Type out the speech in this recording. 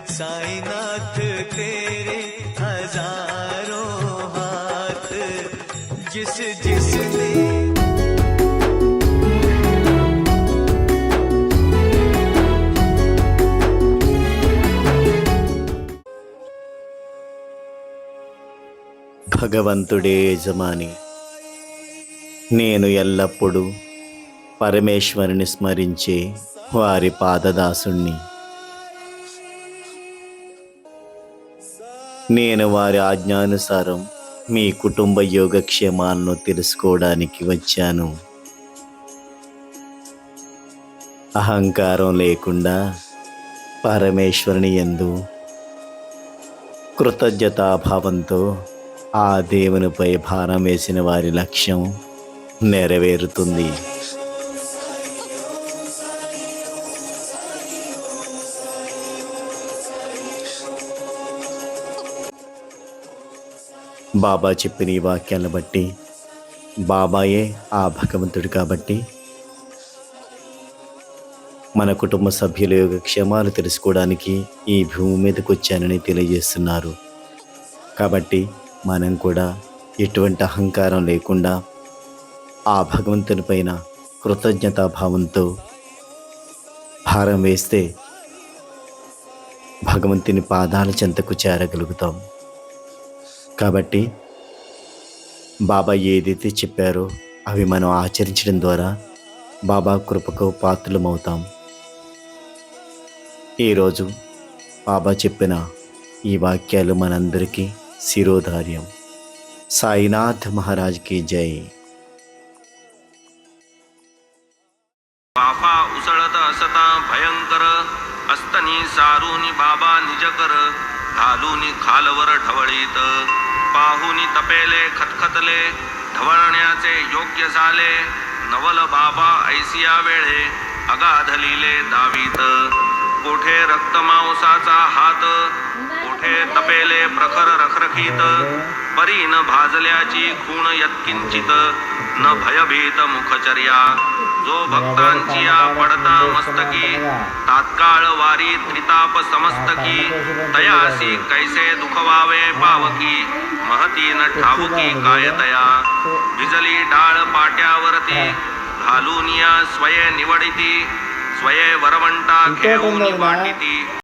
साईनाथ तेरे हजारों हाथ, जिस जिसने భగవంతుడే యజమాని. నేను ఎల్లప్పుడూ పరమేశ్వరుని స్మరించే వారి పాదదాసుణ్ణి. నేను వారి ఆజ్ఞానుసారం మీ కుటుంబ యోగక్షేమాలను తెలుసుకోవడానికి వచ్చాను. అహంకారం లేకుండా పరమేశ్వరుని యందు కృతజ్ఞతాభావంతో ఆ దేవునిపై భారం వేసిన వారి లక్ష్యం నెరవేరుతుంది. బాబా చెప్పిన ఈ వాక్యాలను బట్టి, బాబాయే ఆ భగవంతుడు కాబట్టి మన కుటుంబ సభ్యుల యోగక్షేమాలు తెలుసుకోవడానికి ఈ భూమి మీదకి వచ్చానని తెలియజేస్తున్నారు. కాబట్టి మనం కూడా ఎటువంటి అహంకారం లేకుండా ఆ భగవంతుని పైన కృతజ్ఞతాభావంతో భారం వేస్తే భగవంతుని పాదాల చెంతకు చేరగలుగుతాం. కాబట్టి బాబా ఏదైతే చెప్పారో అవి మనం ఆచరించడం ద్వారా బాబా కృపకు పాత్రలమవుతాం. ఈరోజు బాబా చెప్పిన ఈ వాక్యాలు మనందరికీ శిరోధార్యం. సాయినాథ్ మహారాజ్ की जय. पापा उसळत असता भयंकर, अस्तनी सारूनी बाबा निजकर, घालूनी खालवर ढवळीत, पाहुनी तपेले खतखतले, ढवळण्याचे योग्य झाले, नवल बाबा ऐसिया वेळे, अगाधलीले दावीत, कोठे रक्तमांसाचा हात, कोठे तपेले प्रखर रखरखीत, परी न भाजल्याची खूण यत्किंचित, न भयभीत मुखचर्या, जो भक्तांची पडता मस्तकी, तात्काळ वारी त्रिताप समस्तकी, तयासी कैसे दुखवावे पावकी, महती न ठाऊकी काय तया, भिजली डाळ पाट्यावरती, घालूनिया स्वये निवडिती, स्वये वरवंटा घेऊन वाटिती.